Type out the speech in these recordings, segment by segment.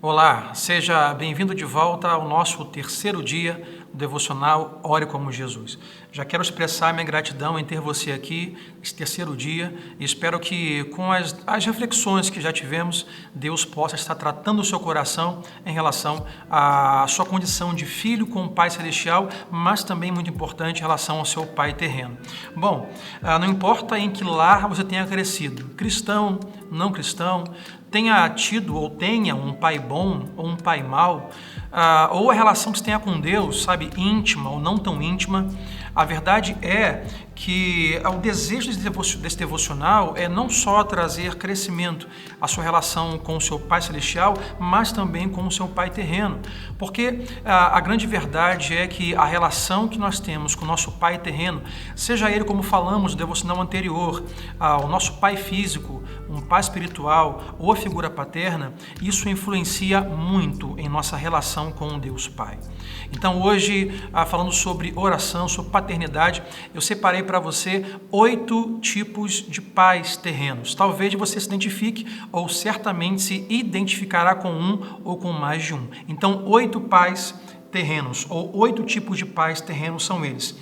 Olá, seja bem-vindo de volta ao nosso terceiro dia do devocional Ore como Jesus. Já quero expressar minha gratidão em ter você aqui nesse terceiro dia e espero que com as reflexões que já tivemos, Deus possa estar tratando o seu coração em relação à sua condição de filho com o Pai Celestial, mas também, muito importante, em relação ao seu Pai terreno. Bom, não importa em que lar você tenha crescido, cristão, não cristão, tenha tido ou tenha um pai bom ou um pai mau, ou a relação que você tenha com Deus, sabe, íntima ou não tão íntima, a verdade é que o desejo desse devocional é não só trazer crescimento à sua relação com o seu Pai Celestial, mas também com o seu Pai terreno. Porque a grande verdade é que a relação que nós temos com o nosso Pai terreno, seja ele, como falamos no devocional anterior, o nosso Pai físico, um Pai espiritual ou a figura paterna, isso influencia muito em nossa relação com Deus Pai. Então hoje, falando sobre oração, sobre paternidade, eu separei para você 8 tipos de pais terrenos. Talvez você se identifique ou certamente se identificará com um ou com mais de um. Então, 8 pais terrenos ou 8 tipos de pais terrenos são eles.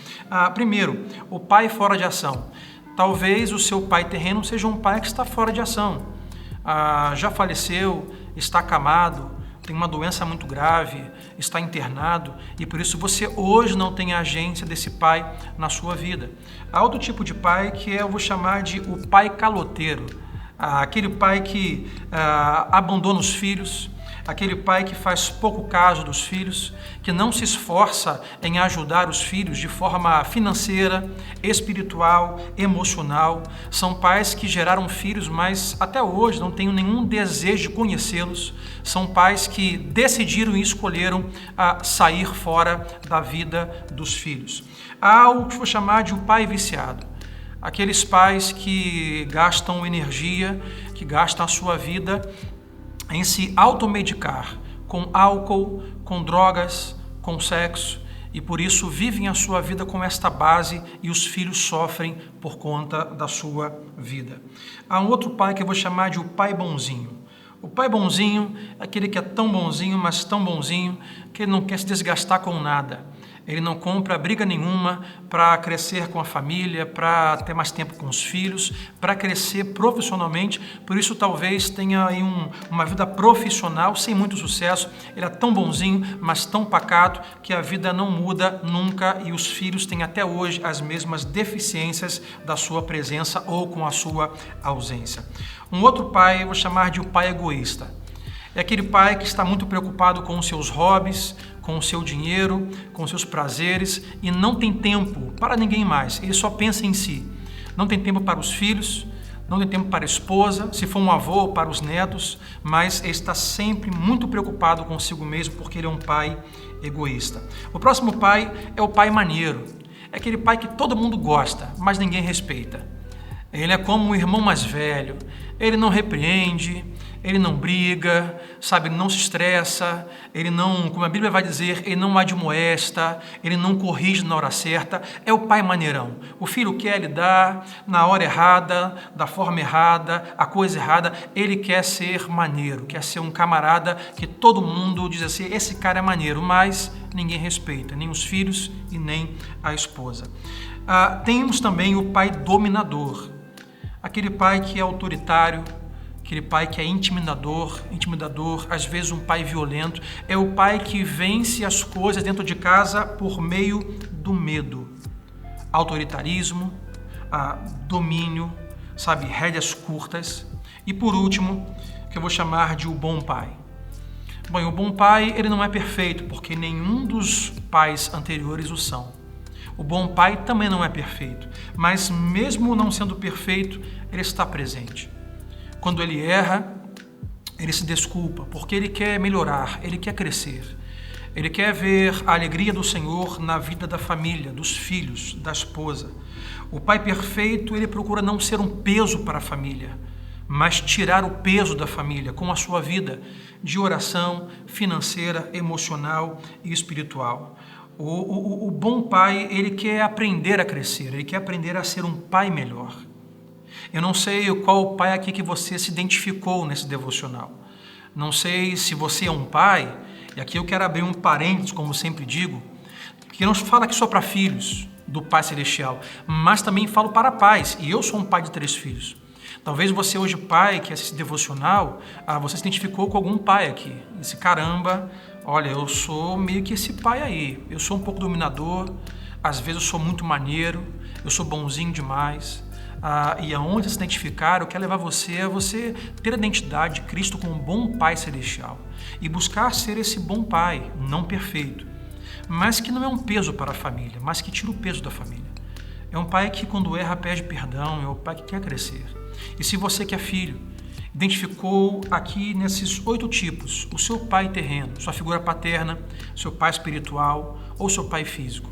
Primeiro, o pai fora de ação. Talvez o seu pai terreno seja um pai que está fora de ação. Já faleceu, está acamado, tem uma doença muito grave, está internado e por isso você hoje não tem a agência desse pai na sua vida. Há outro tipo de pai que eu vou chamar de o pai caloteiro, aquele pai que abandona os filhos, aquele pai que faz pouco caso dos filhos, que não se esforça em ajudar os filhos de forma financeira, espiritual, emocional. São pais que geraram filhos, mas até hoje não têm nenhum desejo de conhecê-los. São pais que decidiram e escolheram sair fora da vida dos filhos. Há o que eu vou chamar de o pai viciado. Aqueles pais que gastam energia, que gastam a sua vida em se automedicar com álcool, com drogas, com sexo e por isso vivem a sua vida com esta base e os filhos sofrem por conta da sua vida. Há um outro pai que eu vou chamar de o pai bonzinho. O pai bonzinho é aquele que é tão bonzinho, mas tão bonzinho, que ele não quer se desgastar com nada. Ele não compra briga nenhuma para crescer com a família, para ter mais tempo com os filhos, para crescer profissionalmente. Por isso, talvez tenha aí uma vida profissional sem muito sucesso. Ele é tão bonzinho, mas tão pacato, que a vida não muda nunca e os filhos têm até hoje as mesmas deficiências da sua presença ou com a sua ausência. Um outro pai, eu vou chamar de o pai egoísta. É aquele pai que está muito preocupado com os seus hobbies, com o seu dinheiro, com os seus prazeres e não tem tempo para ninguém mais. Ele só pensa em si. Não tem tempo para os filhos, não tem tempo para a esposa, se for um avô, para os netos, mas ele está sempre muito preocupado consigo mesmo porque ele é um pai egoísta. O próximo pai é o pai maneiro. É aquele pai que todo mundo gosta, mas ninguém respeita. Ele é como o irmão mais velho, ele não repreende, ele não briga, sabe, ele não se estressa, ele não, como a Bíblia vai dizer, ele não admoesta, ele não corrige na hora certa, é o pai maneirão. O filho quer lhe dar na hora errada, da forma errada, a coisa errada, ele quer ser maneiro, quer ser um camarada que todo mundo diz assim, esse cara é maneiro, mas ninguém respeita, nem os filhos e nem a esposa. Temos também o pai dominador, aquele pai que é autoritário, aquele pai que é intimidador, às vezes um pai violento, é o pai que vence as coisas dentro de casa por meio do medo, autoritarismo, domínio, sabe, rédeas curtas. E por último, que eu vou chamar de o bom pai. Bom, o bom pai, ele não é perfeito, porque nenhum dos pais anteriores o são. O bom pai também não é perfeito, mas mesmo não sendo perfeito, ele está presente. Quando ele erra, ele se desculpa, porque ele quer melhorar, ele quer crescer. Ele quer ver a alegria do Senhor na vida da família, dos filhos, da esposa. O pai perfeito, ele procura não ser um peso para a família, mas tirar o peso da família com a sua vida de oração financeira, emocional e espiritual. O bom pai, ele quer aprender a crescer, ele quer aprender a ser um pai melhor. Eu não sei qual pai aqui que você se identificou nesse devocional. Não sei se você é um pai, e aqui eu quero abrir um parênteses, como sempre digo, que não fala aqui só para filhos do Pai Celestial, mas também falo para pais, e eu sou um pai de 3 filhos. Talvez você hoje, pai, que assiste devocional, você se identificou com algum pai aqui. Esse caramba, olha, eu sou meio que esse pai aí. Eu sou um pouco dominador, às vezes eu sou muito maneiro, eu sou bonzinho demais. E aonde se identificar, eu quero levar você a você ter a identidade de Cristo como um bom pai celestial. E buscar ser esse bom pai, não perfeito, mas que não é um peso para a família, mas que tira o peso da família. É um pai que quando erra pede perdão, é um pai que quer crescer. E se você que é filho, identificou aqui nesses 8 tipos o seu pai terreno, sua figura paterna, seu pai espiritual ou seu pai físico.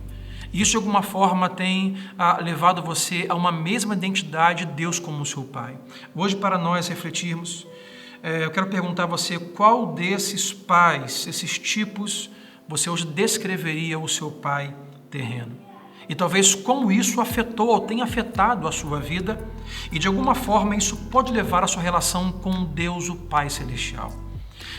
Isso de alguma forma tem levado você a uma mesma identidade de Deus como seu pai. Hoje, para nós refletirmos, eu quero perguntar a você qual desses pais, esses tipos, você hoje descreveria o seu pai terreno. E talvez como isso afetou ou tenha afetado a sua vida e de alguma forma isso pode levar a sua relação com Deus, o Pai Celestial.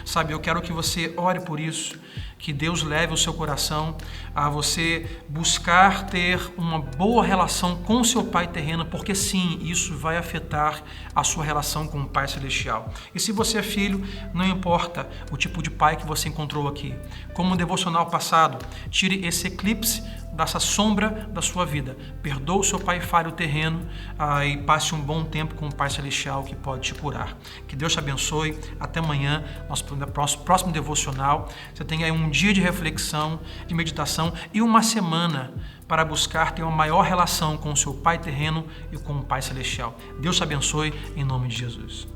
Sabe, eu quero que você ore por isso, que Deus leve o seu coração a você buscar ter uma boa relação com o seu Pai terreno, porque sim, isso vai afetar a sua relação com o Pai Celestial. E se você é filho, não importa o tipo de pai que você encontrou aqui. Como no devocional passado, tire esse eclipse dessa sombra da sua vida. Perdoa o seu pai falho terreno e passe um bom tempo com o Pai Celestial que pode te curar. Que Deus te abençoe. Até amanhã, nosso próximo devocional. Você tenha aí um dia de reflexão, de meditação e uma semana para buscar ter uma maior relação com o seu Pai terreno e com o Pai Celestial. Deus te abençoe em nome de Jesus.